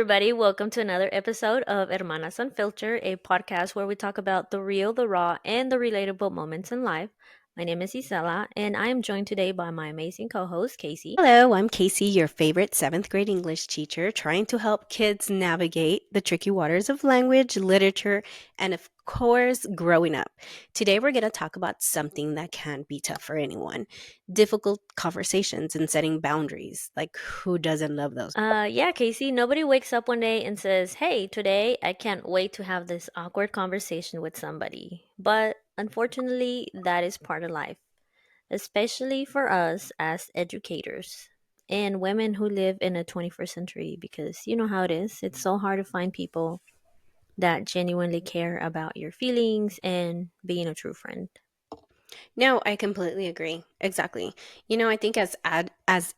everybody. Welcome to another episode of Hermanas Unfiltered, a podcast where we talk about the real, the raw, and the relatable moments in life. My name is Isela, and I am joined today by my amazing co host, Casey. Hello, I'm Casey, your favorite seventh grade English teacher, trying to help kids navigate the tricky waters of language, literature, and of course, growing up. Today, we're going to talk about something that can be tough for anyone: difficult conversations and setting boundaries. Like, who doesn't love those? Yeah, Casey, nobody wakes up one day and says, Hey, today I can't wait to have this awkward conversation with somebody. But unfortunately, that is part of life, especially for us as educators and women who live in the 21st century, because you know how it is. It's so hard to find people that genuinely care about your feelings and being a true friend. No, I completely agree. Exactly. I think as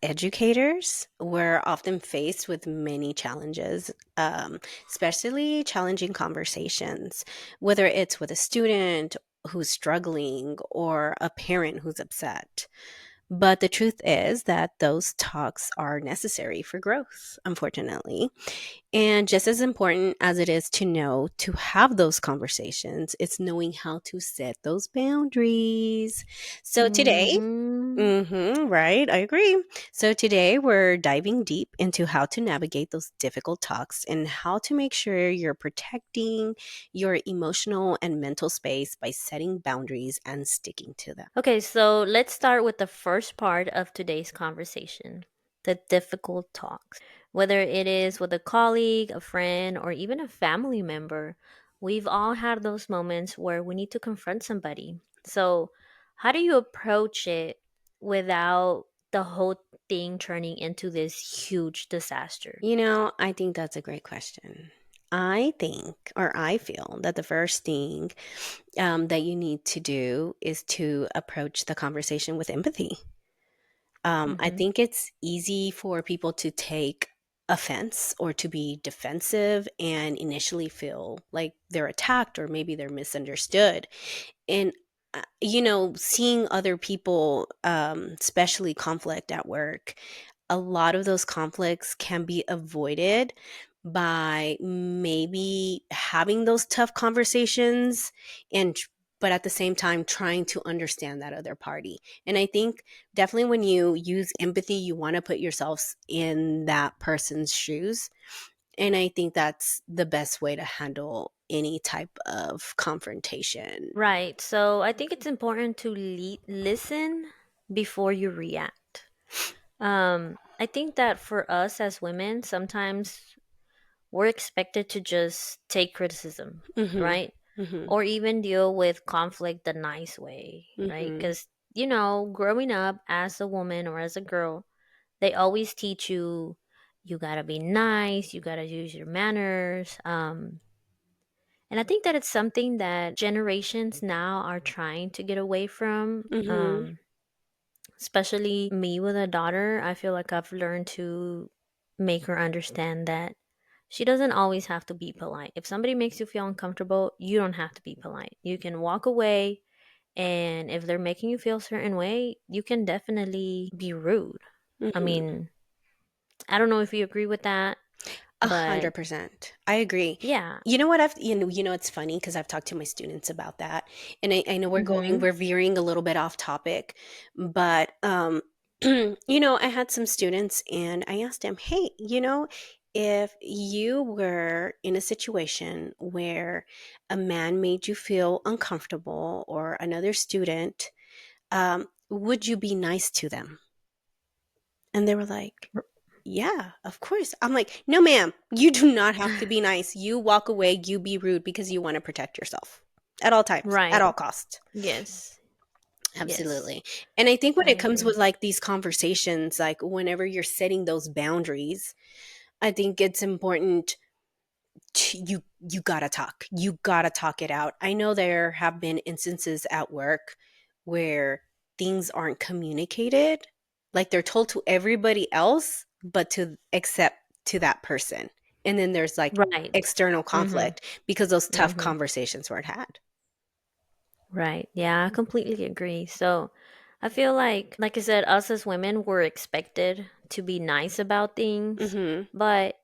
educators, we're often faced with many challenges, especially challenging conversations, whether it's with a student who's struggling or a parent who's upset. But the truth is that those talks are necessary for growth, unfortunately. And just as important as it is to know to have those conversations, it's knowing how to set those boundaries. So today, Hmm. right, I agree. So today we're diving deep into how to navigate those difficult talks and how to make sure you're protecting your emotional and mental space by setting boundaries and sticking to them. Okay, so let's start with the first part of today's conversation, the difficult talks. Whether it is with a colleague, a friend, or even a family member, we've all had those moments where we need to confront somebody. So, how do you approach it without the whole thing turning into this huge disaster? I think that's a great question. I think, or I feel that the first thing that you need to do is to approach the conversation with empathy. I Hmm. think it's easy for people to take offense or to be defensive and initially feel like they're attacked or maybe they're misunderstood. And seeing other people, especially conflict at work, a lot of those conflicts can be avoided by maybe having those tough conversations and but at the same time trying to understand that other party. And I think definitely when you use empathy, you want to put yourself in that person's shoes, and I think that's the best way to handle any type of confrontation. Right. So, I think it's important to listen before you react. I think that for us as women, sometimes we're expected to just take criticism, Mhm. right? Mhm. Or even deal with conflict the nice way, right? Mhm. Because, growing up as a woman or as a girl, they always teach you you gotta be nice, you gotta use your manners. And I think that it's something that generations now are trying to get away from. Mhm. Especially me with a daughter, I feel like I've learned to make her understand that she doesn't always have to be polite. If somebody makes you feel uncomfortable, you don't have to be polite. You can walk away, and if they're making you feel a certain way, you can definitely be rude. I Mhm. mean, I don't know if you agree with that, but 100%. I agree. yeah. You know what it's funny because I've talked to my students about that. And I know Mhm. we're veering a little bit off topic, but I had some students and I asked them, hey, if you were in a situation where a man made you feel uncomfortable or another student, would you be nice to them? And they were like, yeah, of course. I'm like, no, ma'am, you do not have to be nice. You walk away, you be rude because you want to protect yourself at all times, at Right. all costs. Yes. Yes. Absolutely. And I think when I it comes with agree. like these conversations, like whenever you're setting those boundaries, I think it's important you gotta talk. You gotta talk it out. I know there have been instances at work where things aren't communicated, like they're told to everybody else, but to except to that person. And then there's like Right. external Mhm. conflict because those tough Mhm. conversations weren't had. Right. Yeah, I completely agree. So, I feel like I said, us as women, we're expected to be nice about things, Mhm. but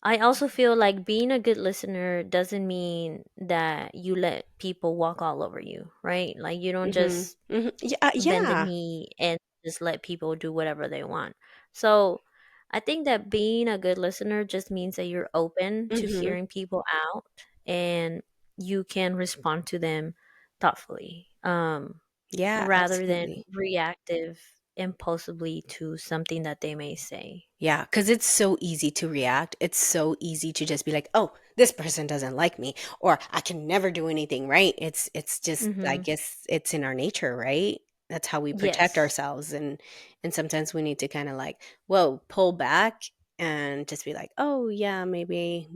I also feel like being a good listener doesn't mean that you let people walk all over you, right? Like you don't Mhm. just Mhm. Yeah, bend the yeah. knee and just let people do whatever they want. So I think that being a good listener just means that you're open to Mhm. hearing people out and you can respond to them thoughtfully, Yeah, rather than absolutely. reactive impulsively to something that they may say. Yeah, because it's so easy to react. It's so easy to just be like, "Oh, this person doesn't like me," or "I can never do anything right." It's just, I Mm-hmm. guess it's in our nature, right? That's how we protect Yes. ourselves, and sometimes we need to kinda like, whoa, pull back and just be like, "Oh, yeah, maybe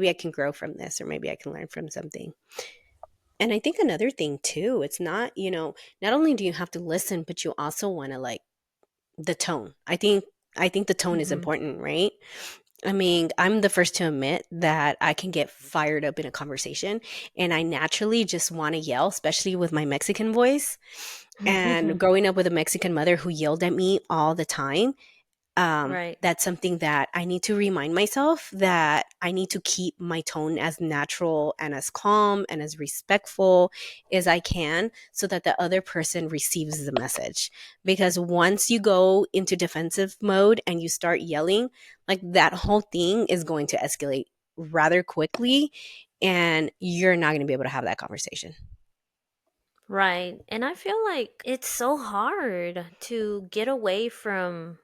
I can grow from this, or maybe I can learn from something." And I think another thing too, it's not, not only do you have to listen, but you also wanna, like, the tone. I think the tone is Mm-hmm. important, right? I mean, I'm the first to admit that I can get fired up in a conversation and I naturally just want to yell, especially with my Mexican voice. And growing up with a Mexican mother who yelled at me all the time, Right. that's something that I need to remind myself that I need to keep my tone as natural and as calm and as respectful as I can so that the other person receives the message. Because once you go into defensive mode and you start yelling, like that whole thing is going to escalate rather quickly and you're not going to be able to have that conversation. Right. And I feel like it's so hard to get away from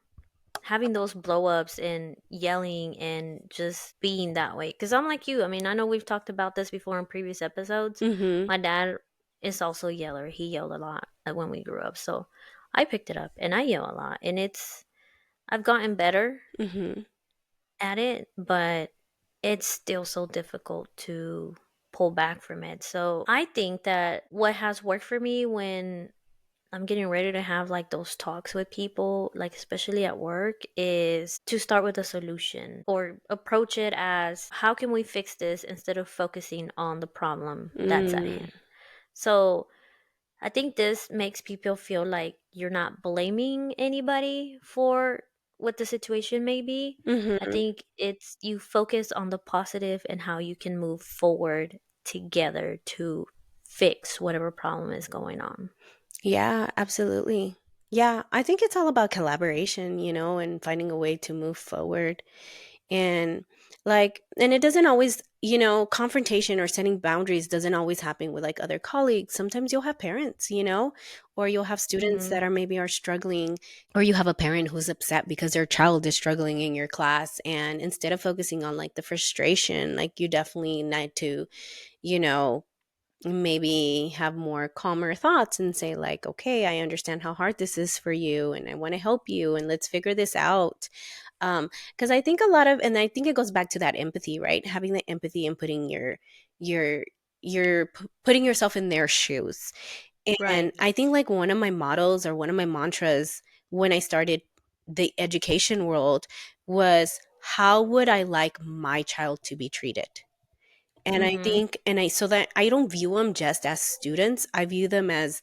having those blow ups and yelling and just being that way. Because I'm like you. I mean, I know we've talked about this before in previous episodes. Mhm. My dad is also a yeller. He yelled a lot when we grew up. So I picked it up and I yell a lot. And I've gotten better Mhm. at it, but it's still so difficult to pull back from it. So I think that what has worked for me when I'm getting ready to have like those talks with people, like especially at work, is to start with a solution or approach it as how can we fix this instead of focusing on the problem that's at Mm. hand. So I think this makes people feel like you're not blaming anybody for what the situation may be. I Mhm. think it's you focus on the positive and how you can move forward together to fix whatever problem is going on. Yeah, absolutely. Yeah, I think it's all about collaboration, and finding a way to move forward. And and it doesn't always, confrontation or setting boundaries doesn't always happen with like other colleagues. Sometimes you'll have parents, or you'll have students Hmm. that are struggling, or you have a parent who's upset because their child is struggling in your class. And instead of focusing on like the frustration, like you definitely need to, you know, maybe have more calmer thoughts and say like, okay, I understand how hard this is for you and I want to help you and let's figure this out. Because I think a lot of, and I think it goes back to that empathy, right? Having the empathy and putting your putting yourself in their shoes. And Right. I think like one of my models or one of my mantras when I started the education world was, how would I like my child to be treated? And I Hmm. think, and I, so that I don't view them just as students, I view them as,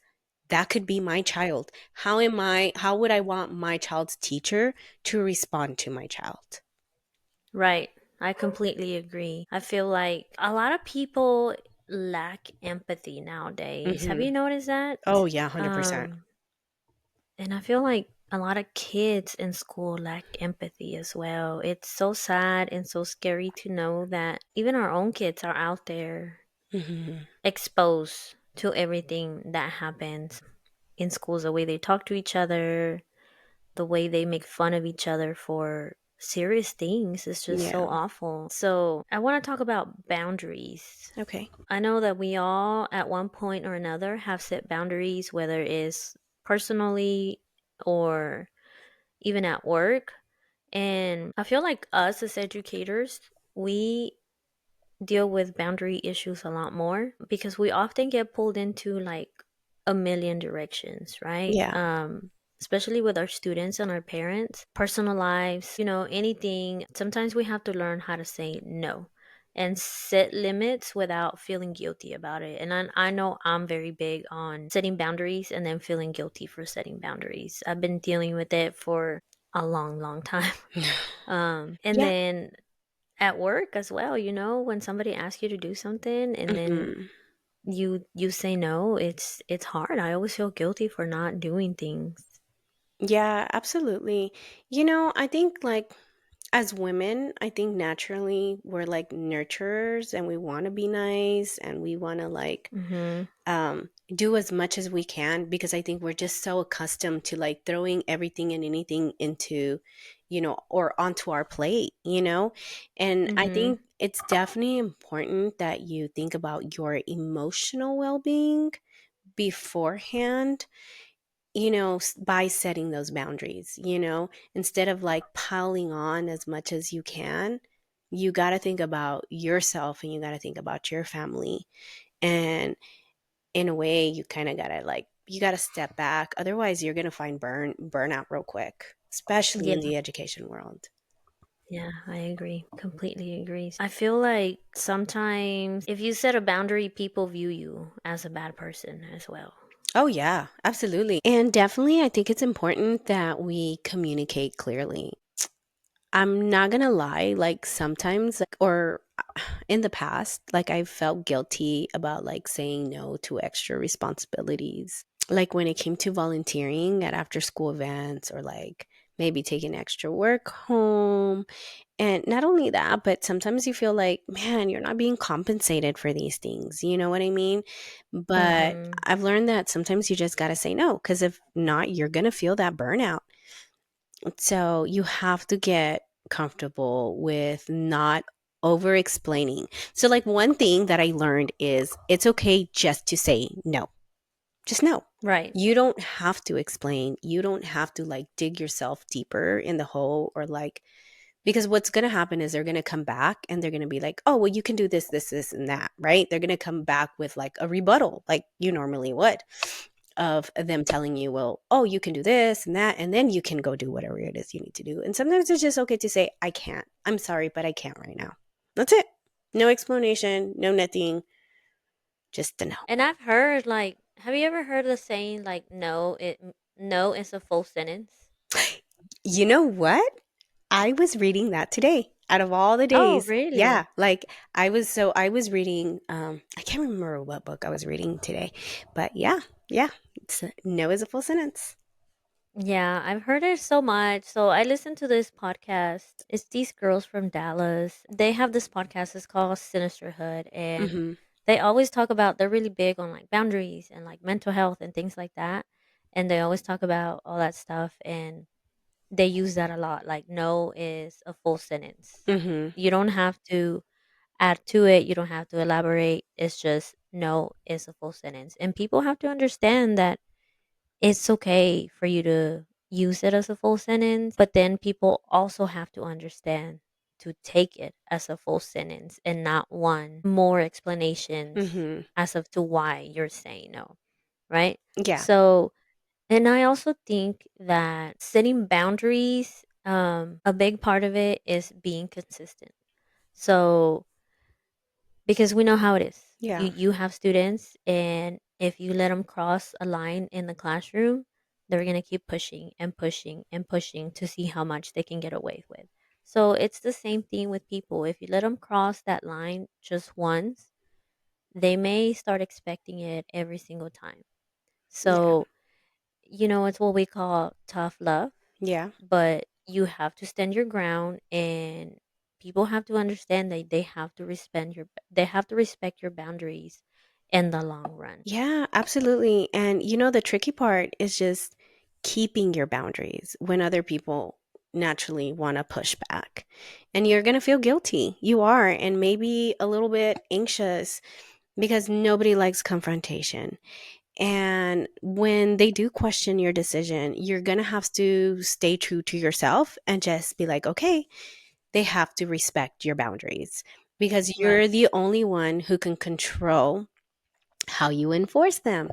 that could be my child. How would I want my child's teacher to respond to my child? Right. I completely agree. I feel like a lot of people lack empathy nowadays. Have Hmm. you noticed that? Oh, yeah, 100%. Um, and I feel like a lot of kids in school lack empathy as well. It's so sad and so scary to know that even our own kids are out there Hmm. exposed to everything that happens in schools, the way they talk to each other, the way they make fun of each other for serious things is just Yeah. so awful. So, I want to talk about boundaries. Okay. I know that we all, at one point or another, have set boundaries, whether it's personally or even at work. And I feel like us as educators, we deal with boundary issues a lot more because we often get pulled into like a million directions, right? Yeah. Especially with our students and our parents, personal lives, anything. Sometimes we have to learn how to say no and set limits without feeling guilty about it. And I know I'm very big on setting boundaries and then feeling guilty for setting boundaries. I've been dealing with it for a long, long time. And Yeah. then at work as well, when somebody asks you to do something and then Hmm. you say no, it's hard. I always feel guilty for not doing things. Yeah, absolutely. I think like as women, I think naturally we're like nurturers and we want to be nice and we want to like Mhm. do as much as we can because I think we're just so accustomed to like throwing everything and anything into, or onto our plate, And I Mhm. think it's definitely important that you think about your emotional well being beforehand, by setting those boundaries, instead of like piling on as much as you can. You got to think about yourself and you got to think about your family. And in a way you kind of gotta like you gotta step back, otherwise you're gonna find burnout real quick, especially Yeah. in the education world. Yeah, I agree. Completely agree. I feel like sometimes if you set a boundary, people view you as a bad person as well. Oh yeah, absolutely. And definitely I think it's important that we communicate clearly. I'm not gonna lie, like sometimes like or in the past, like I felt guilty about like saying no to extra responsibilities, like when it came to volunteering at after school events or like maybe taking extra work home. And not only that, but sometimes you feel like, man, you're not being compensated for these things. You know what I mean? But Mhm. I've learned that sometimes you just got to say no, because if not, you're going to feel that burnout. So you have to get comfortable with not over explaining. So, like, one thing that I learned is it's okay just to say no. Just no. Right. You don't have to explain. You don't have to like dig yourself deeper in the hole or like, because what's going to happen is they're going to come back and they're going to be like, oh, well, you can do this, this, and that, right? They're going to come back with like a rebuttal, like you normally would, of them telling you, well, oh, you can do this and that, and then you can go do whatever it is you need to do. And sometimes it's just okay to say, I can't. I'm sorry, but I can't right now. That's it. No explanation, no nothing, just a no. And I've heard like, have you ever heard the saying like no is a full sentence? You know what? I was reading that today out of all the Oh, days. Yeah, really? like I was reading I can't remember what book I was reading today. But yeah, yeah. No is a full sentence. Yeah, I've heard it so much. So I listened to this podcast. It's these girls from Dallas. They have this podcast. It's called Sinisterhood, and Mhm. they always talk about. They're really big on like boundaries and like mental health and things like that. And they always talk about all that stuff, and they use that a lot. Like no is a full sentence. Mhm. You don't have to add to it. You don't have to elaborate. It's just no is a full sentence, and people have to understand that it's okay for you to use it as a full sentence, but then people also have to understand to take it as a full sentence and not want more explanations Mhm. as of to why you're saying no, right? Yeah. So, and I also think that setting boundaries, a big part of it is being consistent. So, because we know how it is. You Yeah. you have students, and if you let them cross a line in the classroom, they're gonna keep pushing and pushing and pushing to see how much they can get away with. So it's the same thing with people. If you let them cross that line just once, they may start expecting it every single time. Yeah. So it's what we call tough love, Yeah. but you have to stand your ground, and people have to understand that they have to respect your boundaries in the long run. Yeah, absolutely. And the tricky part is just keeping your boundaries when other people naturally want to push back. And you're going to feel guilty. You are, and maybe a little bit anxious because nobody likes confrontation. And when they do question your decision, you're going to have to stay true to yourself and just be like, okay, they have to respect your boundaries because Right. you're the only one who can control how you enforce them.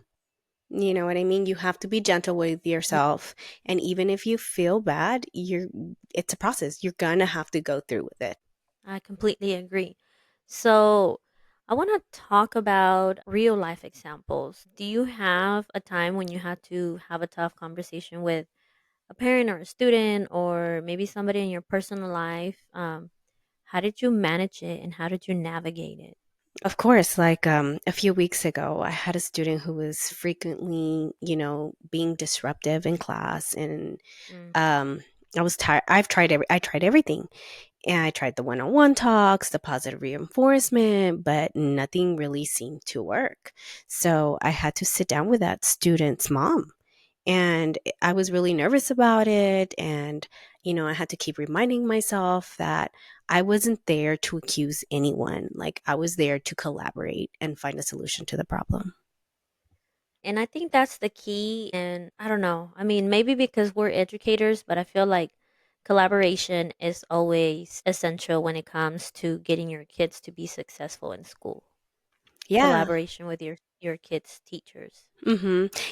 You know what I mean? You have to be gentle with Yeah, yourself. And even if you feel bad, it's a process. You're going to have to go through with it. I completely agree. So I want to talk about real life examples. Do you have a time when you had to have a tough conversation with a parent or a student or maybe somebody in your personal life? How did you manage it and how did you navigate it? Of course, like a few weeks ago, I had a student who was frequently, being disruptive in class, and Mm. um, I was tired. I tried everything, and I tried the one-on-one talks, the positive reinforcement, but nothing really seemed to work. So I had to sit down with that student's mom, and I was really nervous about it. And, I had to keep reminding myself that I wasn't there to accuse anyone. Like, I was there to collaborate and find a solution to the problem. And I think that's the key. And I don't know. I mean, maybe because we're educators, but I feel like collaboration is always essential when it comes to getting your kids to be successful in school. Yeah. Collaboration with your kids' teachers.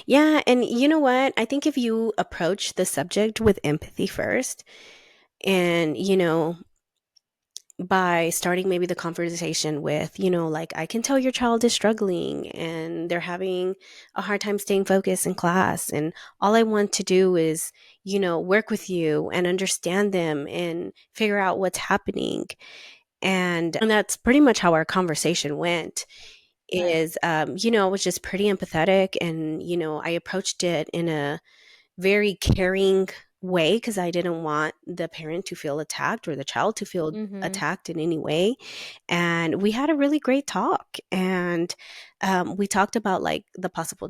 Yeah. And you know what? I think if you approach the subject with empathy first, and, by starting maybe the conversation with, like, I can tell your child is struggling and they're having a hard time staying focused in class. And all I want to do is, work with you and understand them and figure out what's happening. And that's pretty much how our conversation went. Right. Is, I was just pretty empathetic, and, I approached it in a very caring way because I didn't want the parent to feel attacked or the child to feel Mhm. attacked in any way. And we had a really great talk. And we talked about like the possible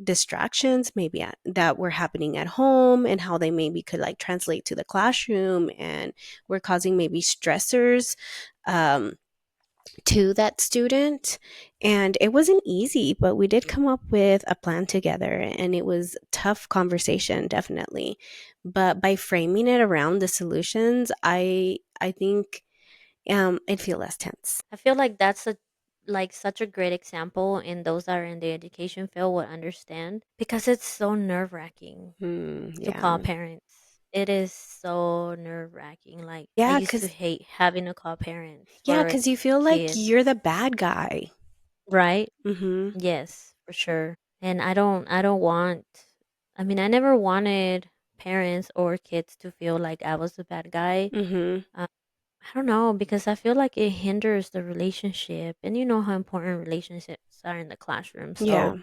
distractions maybe that were happening at home and how they maybe could like translate to the classroom and were causing maybe stressors. Um, to that student. And it wasn't easy, but we did come up with a plan together, and it was tough conversation, definitely. But by framing it around the solutions, I think it'd feel less tense. I feel like that's a like such a great example, and those that are in the education field would understand because it's so nerve wracking to Yeah. call parents. It is so nerve wracking. Like I Yeah, used to cuz hate having to call parents yeah, for a cuz you feel like kid, you're the bad guy. right? Mhm. Yes, for sure. And I don't want I mean, I never wanted parents or kids to feel like I was the bad guy. Mhm. Uh, I don't know because I feel like it hinders the relationship, and you know how important relationships are in the classroom. Yeah. So,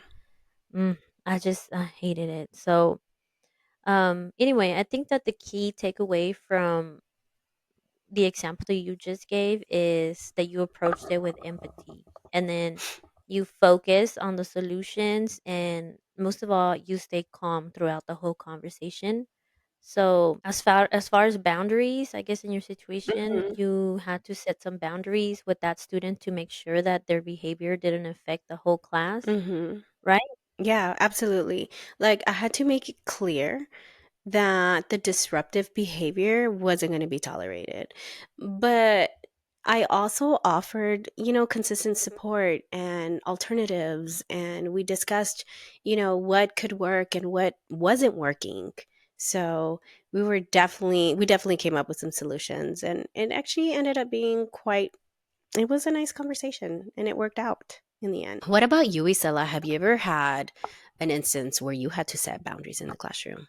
mm, I hated it. So, anyway, I think that the key takeaway from the example that you just gave is that you approached it with empathy, and then you focus on the solutions, and most of all, you stay calm throughout the whole conversation. So as far as boundaries, I guess in your situation, Mhm. you had to set some boundaries with that student to make sure that their behavior didn't affect the whole class, Mhm. right? Yeah, absolutely. Like, I had to make it clear that the disruptive behavior wasn't going to be tolerated. But I also offered, consistent support and alternatives. And we discussed, what could work and what wasn't working. So we definitely came up with some solutions. And it actually ended up being it was a nice conversation and it worked out in the end. What about you, Isela? Have you ever had an instance where you had to set boundaries in the classroom?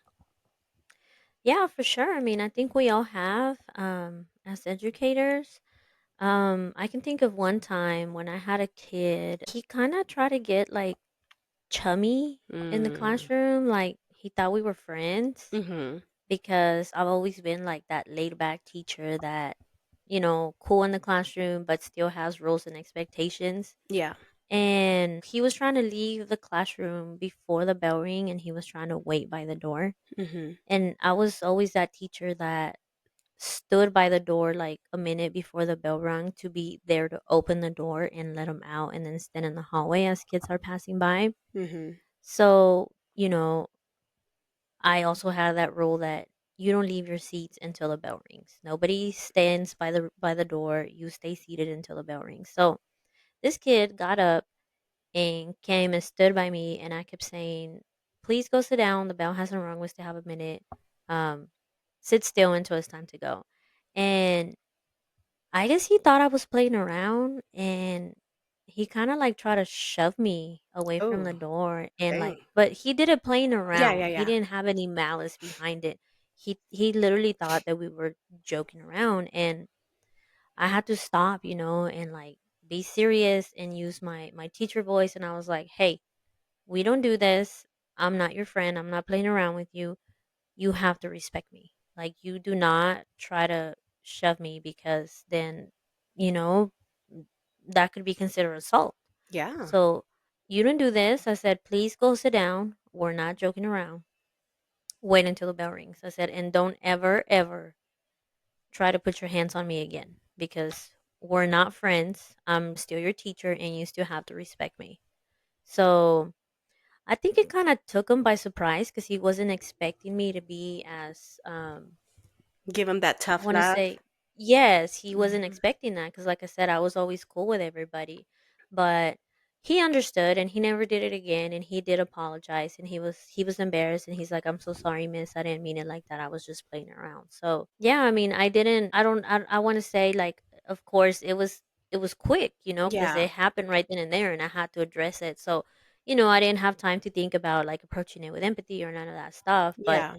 Yeah, for sure. I mean, I think we all have as educators. I can think of one time when I had a kid. He kind of tried to get like chummy in the Mm. classroom, like he thought we were friends Mhm. because I've always been like that laid back teacher that, cool in the classroom, but still has rules and expectations. Yeah. And he was trying to leave the classroom before the bell ring, and he was trying to wait by the door. Mhm. And I was always that teacher that stood by the door like a minute before the bell rang to be there to open the door and let him out and then stand in the hallway as kids are passing by. Mhm. So, I also have that rule that you don't leave your seats until the bell rings. Nobody stands by the door. You stay seated until the bell rings. So this kid got up and came and stood by me, and I kept saying, "Please go sit down. The bell hasn't rung. We still have a minute. Um, sit still until it's time to go." And I guess he thought I was playing around, and he kind of like tried to shove me away from Oh, the door, and dang. like, but he did it playing Yeah, yeah, around. He yeah. didn't have any malice behind it. He literally thought that we were joking around, and I had to stop, and like be serious and use my teacher voice. And I was like, "Hey, we don't do this. I'm not your friend. I'm not playing around with you. You have to respect me. Like, you do not try to shove me, because then, you know, that could be considered assault. Yeah. So you don't do this." I said, "Please go sit down. We're not joking around. Wait until the bell rings." I said, "And don't ever, ever try to put your hands on me again, because we're not friends. I'm still your teacher and you still have to respect me." So I think it kind of took him by surprise, because he wasn't expecting me to be as Give them that I tough want to love. say, yes, he wasn't Mhm. expecting that, because, like I said, I was always cool with everybody. But he understood, and he never did it again. And he did apologize, and he was embarrassed, and he's like, "I'm so sorry, miss. I didn't mean it like that. I was just playing around." So yeah, I mean, I didn't. I don't. I want to say, like, of course, it was quick, because Yeah. it happened right then and there, and I had to address it. So I didn't have time to think about like approaching it with empathy or none of that stuff. But Yeah.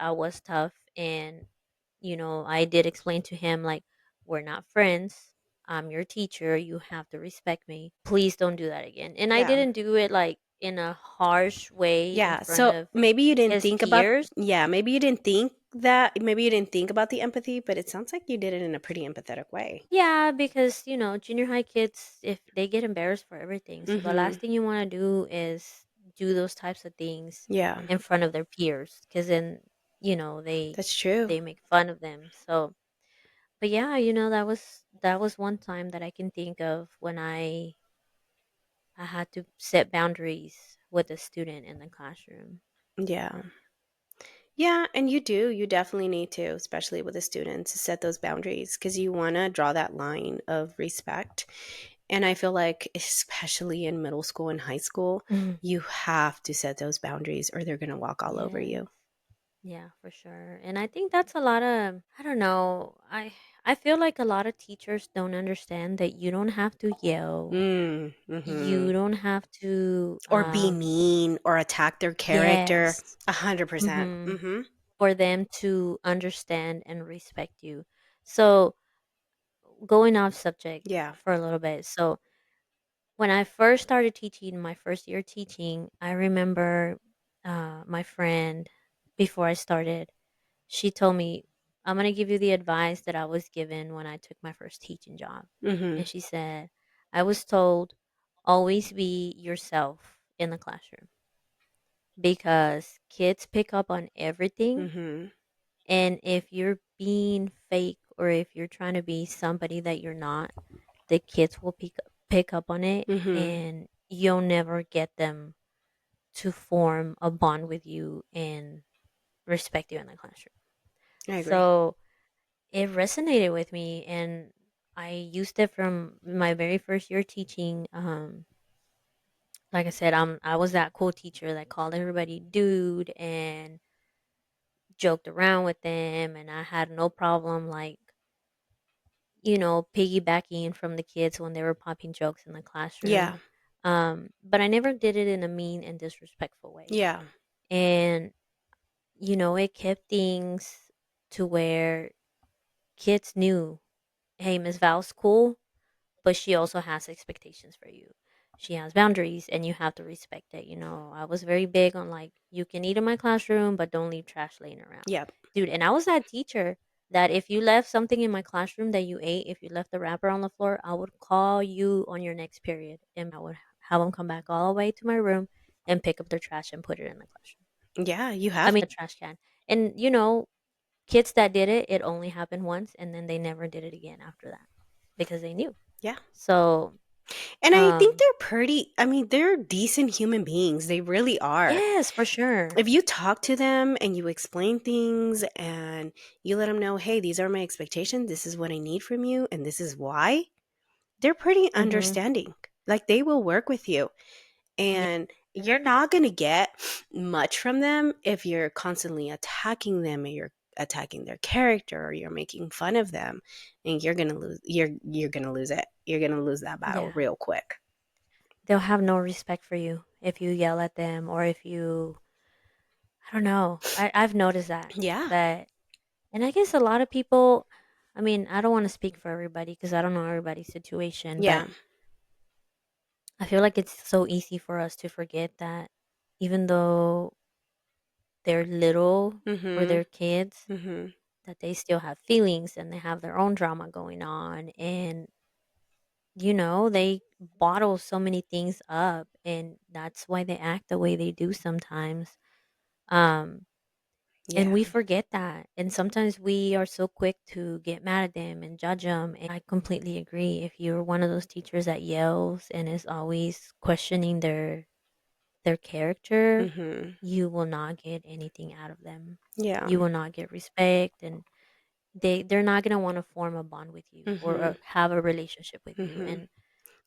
I was tough. And I did explain to him, like, "We're not friends. I'm your teacher. You have to respect me. Please don't do that again." And I Yeah. didn't do it like in a harsh way in Yeah. front So of maybe you didn't his think about, peers. yeah, maybe you didn't think that, maybe you didn't think about the empathy, but it sounds like you did it in a pretty empathetic way. Yeah, because junior high kids, if they get embarrassed for everything, so the Mhm. last thing you want to do is do those types of things Yeah. in front of their peers, because then they That's true. they make fun of them. So, but yeah, that was one time that I can think of when I had to set boundaries with a student in the classroom. Yeah. Yeah, and you do. You definitely need to, especially with a student, to set those boundaries because you want to draw that line of respect. And I feel like, especially in middle school and high school, Mhm. you have to set those boundaries or they're going to walk all over Yes. you. Yeah, for sure. And I think that's a lot of, I don't know, I feel like a lot of teachers don't understand that you don't have to yell. Mm-hmm. You don't have to Or be mean or attack their character. yes. 100%. Mhm. Mm-hmm. For them to understand and respect you. So, going off subject Yeah. for a little bit. So, when I first started teaching, my first year teaching, I remember my friend, before I started, she told me, "I'm going to give you the advice that I was given when I took my first teaching job." Mm-hmm. And she said, "I was told, always be yourself in the classroom, because kids pick up on everything. Mm-hmm. And if you're being fake, or if you're trying to be somebody that you're not, the kids will pick up on it, Mm-hmm. and you'll never get them to form a bond with you and respect you in the classroom." I agree. So it resonated with me, and I used it from my very first year teaching. Like I said, I was that cool teacher that called everybody dude and joked around with them, and I had no problem, like, piggybacking from the kids when they were popping jokes in the classroom. Yeah. But I never did it in a mean and disrespectful way. Yeah. And it kept things to where kids knew, "Hey, Miss Val's cool, but she also has expectations for you. She has boundaries, and you have to respect it." I was very big on, like, "You can eat in my classroom, but don't leave trash laying around." Yep. Dude, and I was that teacher that if you left something in my classroom that you ate, if you left the wrapper on the floor, I would call you on your next period, and I would have them come back all the way to my room and pick up their trash and put it in the classroom. Yeah, you I have. mean, the trash can. And kids that did it, it only happened once, and then they never did it again after that, because they knew. Yeah. So, And I think um, they're pretty, I mean, they're decent human beings. They really are. yes, for sure. If you talk to them and you explain things and you let them know, hey, these are my expectations, this is what I need from you, and this is why, they're pretty Mhm. understanding. Like they will work with you. Yeah. And you're not going to get much from them if you're constantly attacking them or you're attacking their character or you're making fun of them, and you're going to lose you're going to lose it. You're going to lose that battle Yeah. real quick. They'll have no respect for you if you yell at them, or if you, I don't know. I've noticed that Yeah. that and I guess a lot of people, I mean, I don't want to speak for everybody because I don't know everybody's situation, but Yeah. I feel like it's so easy for us to forget that even though they're little or Mhm. they're kids, Mhm. that they still have feelings and they have their own drama going on. And, they bottle so many things up. And that's why they act the way they do sometimes. Um, and Yeah. we forget that. And sometimes we are so quick to get mad at them and judge them. And I completely agree. If you're one of those teachers that yells and is always questioning their character, Mhm. you will not get anything out of them. Yeah. You will not get respect, and they're not gonna want to form a bond with you or Mhm. have a relationship with you. Mhm. And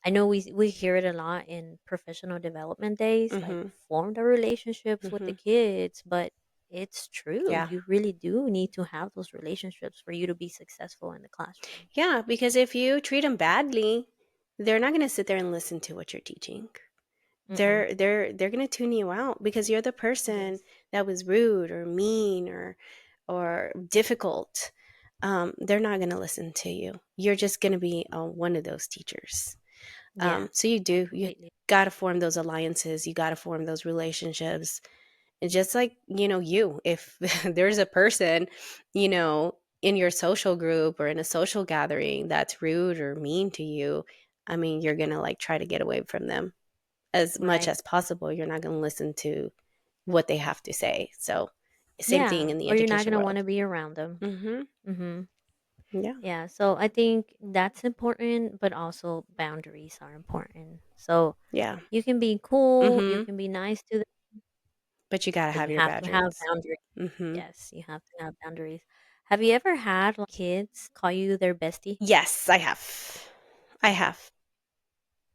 I know we hear it a lot in professional development days, like Mhm. form the relationships with the Mhm. kids, but it's true. Yeah. You really do need to have those relationships for you to be successful in the classroom. Yeah, because if you treat them badly, they're not going to sit there and listen to what you're teaching. Mm-mm. They're going to tune you out because you're the person Yes. that was rude or mean or difficult. They're not going to listen to you. You're just going to be one of those teachers. Yeah. So you I do. You completely. got to form those alliances. You got to form those relationships. And just like, if there's a person, in your social group or in a social gathering that's rude or mean to you, I mean, you're going to like try to get away from them as much Right. as possible. You're not going to listen to what they have to say. So, same thing Yeah. in the Or you're not education gonna want world. to be around them. Mhm. Mm-hmm. Yeah. Yeah, so I think that's important, but also boundaries are important. So Yeah. you can be cool, you Mhm. can be nice to them, But you got to but have you your have to have boundaries. boundaries. Mhm. Yes, you have to have boundaries. Have you ever had like, kids call you their bestie? Yes, I have. I have.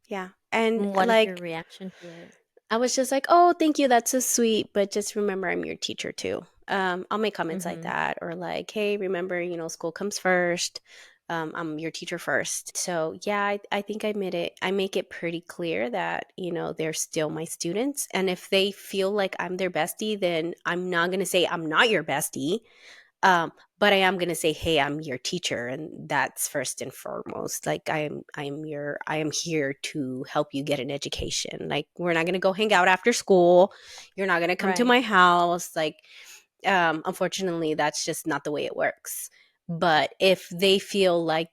Yeah. And And what is your like reaction to it? I was just like, "Oh, thank you. That's so sweet. But just remember, I'm your teacher too." I'll make comments like Mm-hmm. that, or like, "Hey, remember, school comes first. I'm your teacher first." So yeah, I think I made it. I make it pretty clear that they're still my students, and if they feel like I'm their bestie, then I'm not gonna say I'm not your bestie. But I am gonna say, "Hey, I'm your teacher, and that's first and foremost. Like I am here to help you get an education. Like we're not gonna go hang out after school. You're not gonna come to Right, my house. Like, unfortunately, that's just not the way it works. But if they feel like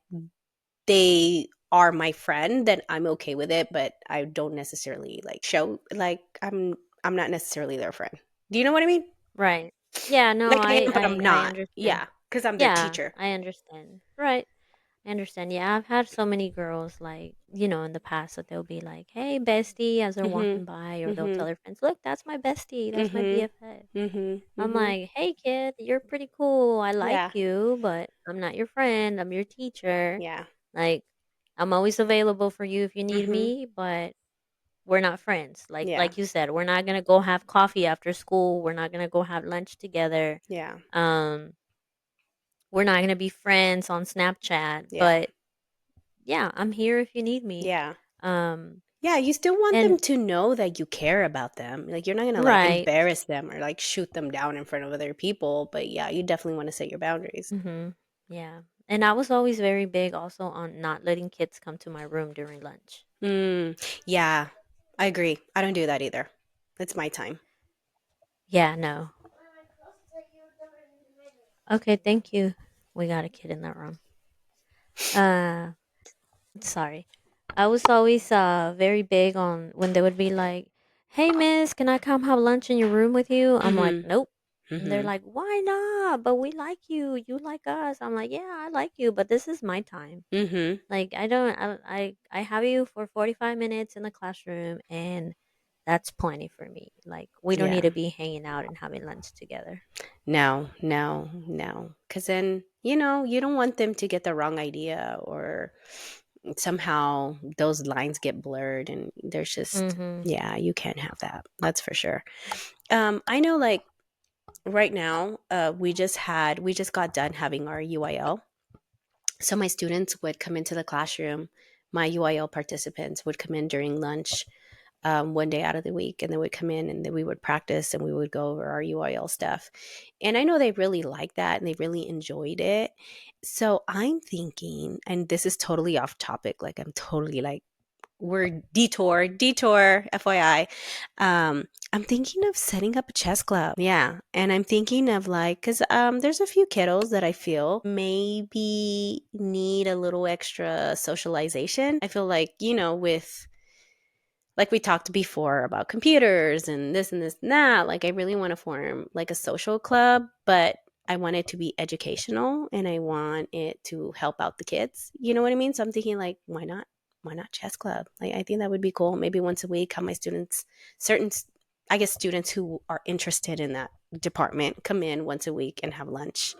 they are my friend, then I'm okay with it. But I don't necessarily like show like I'm not necessarily their friend. Do you know what I mean? right. Yeah, no, Like I am, but I'm I not. understand. Yeah, because I'm their Yeah, teacher. I understand. Right. I understand. Yeah, I've had so many girls like, in the past that they'll be like, "Hey, bestie," as they're Mhm. walking by, or they'll tell Mhm. their friends, "Look, that's my bestie. That's my Mhm. BFF." Mhm. I'm Mhm. like, "Hey, kid, you're pretty cool. I like Yeah. you, but I'm not your friend. I'm your teacher. Yeah. Like, I'm always available for you if you need Mhm. me, but we're not friends. Like Yeah. like you said, we're not gonna go have coffee after school. We're not gonna go have lunch together. Yeah. Um, we're not gonna be friends on Snapchat, Yeah. but yeah, I'm here if you need me." Yeah. Um, Yeah, you still want them and to know that you care about them. Like you're not going to like right. embarrass them or like shoot them down in front of other people, but yeah, you definitely want to set your boundaries. Mhm. Yeah. And I was always very big also on not letting kids come to my room during lunch. Yeah. I agree. I don't do that either. It's my time. Yeah, no. Okay, thank you. We got a kid in that room. Uh, sorry. I was always very big on when they would be like, "Hey, miss, can I come have lunch in your room with you?" I'm like, Mhm. "Nope." And they're Mhm. like, "Why not? But we like you. You like us." I'm like, "Yeah, I like you, but this is my time. Mhm. Like, I don't. I have you for 45 minutes in the classroom, and that's plenty for me. Like, we don't need Yeah. to be hanging out and having lunch together." No, no, no. Because then, you don't want them to get the wrong idea or somehow those lines get blurred and there's just, Mm-hmm. yeah, you can't have that. That's for sure. I know like right now, we just got done having our UIL. So my students would come into the classroom. My UIL participants would come in during lunch. one day out of the week, and they would come in and then we would practice and we would go over our UIL stuff. And I know they really liked that and they really enjoyed it. So I'm thinking, and this is totally off topic, like I'm totally like, we're detour, FYI. I'm thinking of setting up a chess club. Yeah. And I'm thinking of like, because there's a few kiddos that I feel maybe need a little extra socialization. I feel like, with like we talked before about computers and this and that, like I really want to form like a social club, but I want it to be educational and I want it to help out the kids. You know what I mean? So I'm thinking like, why not chess club? Like I think that would be cool. Maybe once a week, have my students, certain, I guess students who are interested in that department come in once a week and have lunch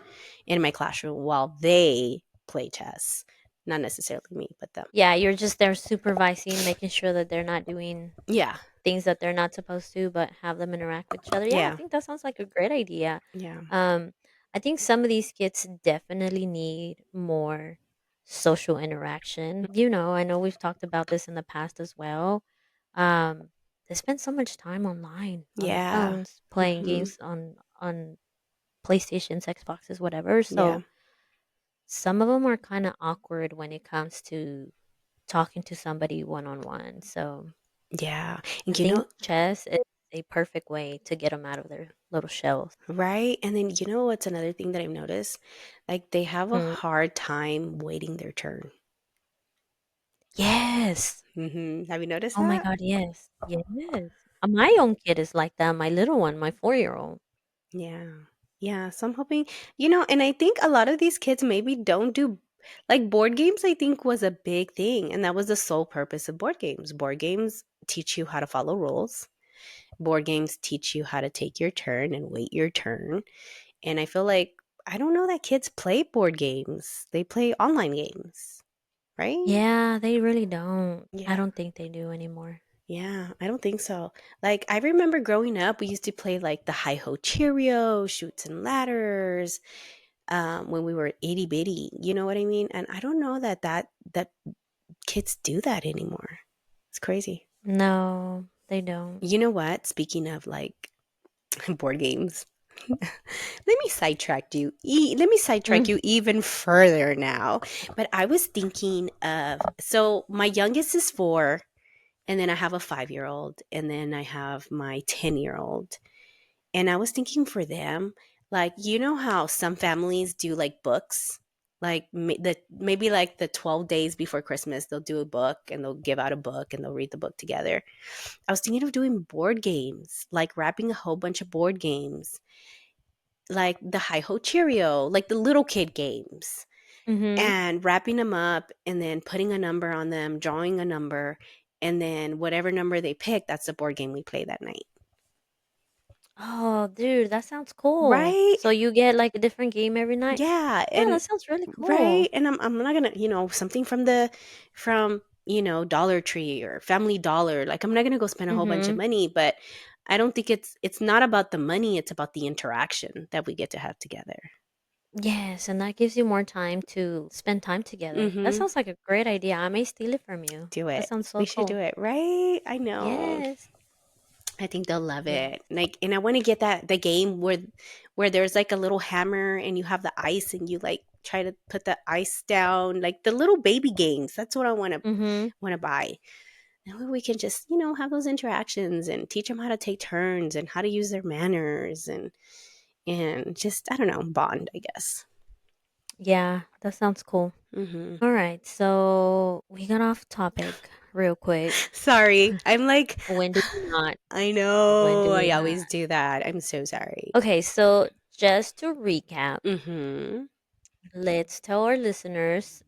in my classroom while they play chess. Not necessarily me, but them. Yeah, you're just there supervising, making sure that they're not doing Yeah. things that they're not supposed to, but have them interact with each other. Yeah, I Yeah. think that sounds like a great idea. Yeah. Um, I think some of these kids definitely need more social interaction. I know we've talked about this in the past as well. Um, they spend so much time online on their Yeah. phones, playing Mhm. games on PlayStations, Xboxes, whatever. Yeah. So some of them are kind of awkward when it comes to talking to somebody one on one. So Yeah. I And think chess is a perfect way to get them out of their little shells. right? And then what's another thing that I've noticed? Like they have a Mm. hard time waiting their turn. Yes. Have you noticed Oh my that? god, yes. Yes. My own kid is like that, my little one, my 4-year-old. Yeah. Yeah. So I'm hoping, and I think a lot of these kids maybe don't do like board games, I think was a big thing. And that was the sole purpose of board games. Board games teach you how to follow rules. Board games teach you how to take your turn and wait your turn. And I feel like I don't know that kids play board games. They play online games, right? Yeah, they really don't. I Yeah. don't think they do anymore. Yeah, I don't think so. Like I remember growing up, we used to play like the Hi Ho Cheerio, Shoots and Ladders, when we were itty bitty. You know what I mean? And I don't know that kids do that anymore. It's crazy. No, they don't. You know what? Speaking of like board games, let me sidetrack Mm. you even further now. But I was thinking of, so my youngest is 4, and then I have a 5-year old, and then I have my 10-year old. And I was thinking for them, like, you know how some families do like books, like maybe like the 12 days before Christmas, they'll do a book and they'll give out a book and they'll read the book together. I was thinking of doing board games, like wrapping a whole bunch of board games, like the Hi Ho Cheerio, like the little kid games, Mhm. and wrapping them up and then putting a number on them, drawing a number, and then whatever number they pick, that's the board game we play that night. Oh, dude, that sounds cool. Right? So you get, like, a different game every night? Yeah, Yeah, and that sounds really right, cool. and I'm not gonna, something from Dollar Tree or Family Dollar. Like I'm not gonna go spend a whole bunch of Mhm. money, but I don't think it's not about the money. It's about the interaction that we get to have together. Yes, and that gives you more time to spend time together. That Mm-hmm. sounds like a great idea. I may steal it from you. Do That it. sounds We so should do cool. it. Right? I know. Yes. I think they'll love Yes. it. Like, and I want to get that the game where there's like a little hammer and you have the ice and you like try to put the ice down, like the little baby games. That's what I Mhm. want to buy. And we can just have those interactions and teach them how to take turns and how to use their manners and just I don't know, bond, I guess. Yeah, that sounds cool. Hmm. Alright, so we got off topic real quick. Sorry, I'm like When do we not? I When know do I we not? always do that. I'm so sorry. Okay, so just to recap, Hmm. let's tell our listeners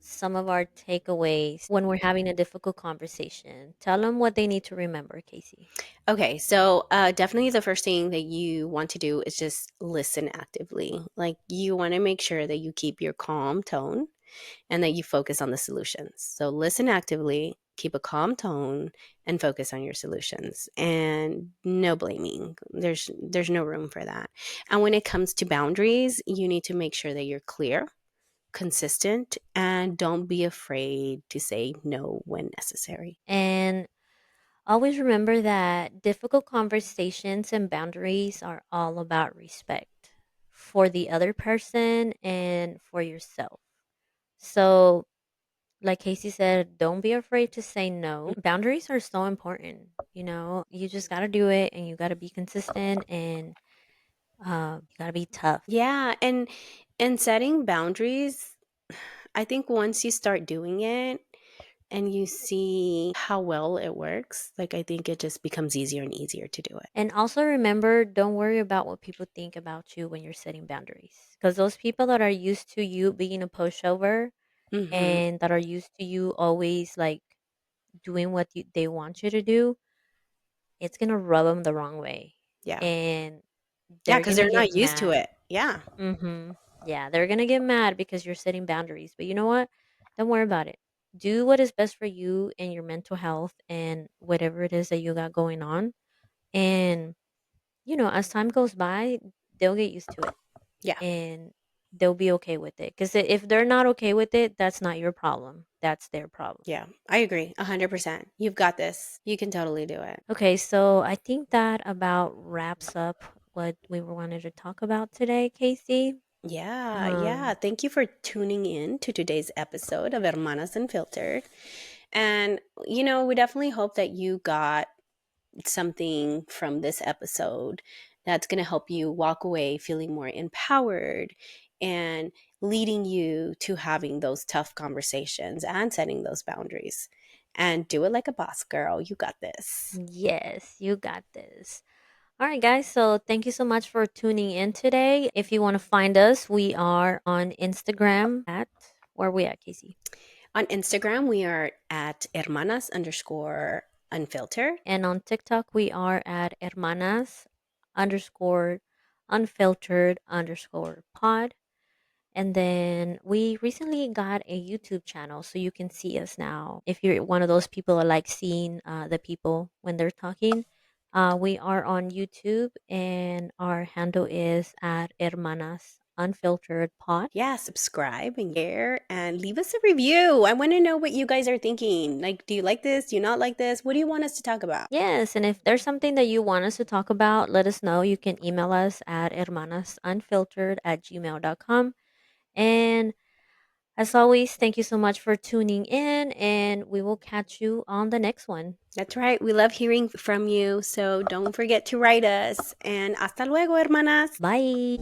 some of our takeaways when we're having a difficult conversation. Tell them what they need to remember, Casey. Okay, so definitely the first thing that you want to do is just listen actively. Like you want to make sure that you keep your calm tone and that you focus on the solutions. So listen actively, keep a calm tone, and focus on your solutions. And no blaming. There's no room for that. And when it comes to boundaries, you need to make sure that you're clear, consistent, and don't be afraid to say no when necessary. And Always remember that difficult conversations and boundaries are all about respect for the other person and for yourself. So, like Casey said, don't be afraid to say no. Boundaries are so important. You just got to do it and you got to be consistent and you got to be tough. Yeah, and setting boundaries, I think once you start doing it and you see how well it works, like I think it just becomes easier and easier to do it. And also remember, don't worry about what people think about you when you're setting boundaries. Because those people that are used to you being a pushover Mhm. and that are used to you always like doing what they want you to do, it's going to rub them the wrong way. Yeah. And Yeah, they're because going 'cause to they're get not used to mad. it. Yeah. Yeah, they're going to get mad because you're setting boundaries. But you know what? Don't worry about it. Do what is best for you and your mental health and whatever it is that you got going on. And, as time goes by, they'll get used to it Yeah. and they'll be okay with it. Because if they're not okay with it, that's not your problem. That's their problem. Yeah. I agree 100%. You've got this. You can totally do it. Okay, so I think that about wraps up what we wanted to talk about today, Casey. Yeah, yeah. Um, Thank you for tuning in to today's episode of Hermanas Unfiltered. And, we definitely hope that you got something from this episode that's going to help you walk away feeling more empowered and leading you to having those tough conversations and setting those boundaries. And do it like a boss, girl. You got this. yes, you got this. All right, guys. So thank you so much for tuning in today. If you want to find us, we are on Instagram at where are we at, Casey? On Instagram, we are at hermanas underscore unfiltered. And on TikTok, we are at hermanas underscore unfiltered underscore pod. And then we recently got a YouTube channel, so you can see us now. If you're one of those people that like seeing the people when they're talking, we are on YouTube, and our handle is at Hermanas Unfiltered Pod. Yeah, subscribe and share and leave us a review. I want to know what you guys are thinking. Like, do you like this? Do you not like this? What do you want us to talk about? Yes, and if there's something that you want us to talk about, let us know. You can email us at hermanasunfiltered@gmail.com. And as always, thank you so much for tuning in, and we will catch you on the next one. That's right. We love hearing from you. So don't forget to write us. And hasta luego, hermanas. Bye.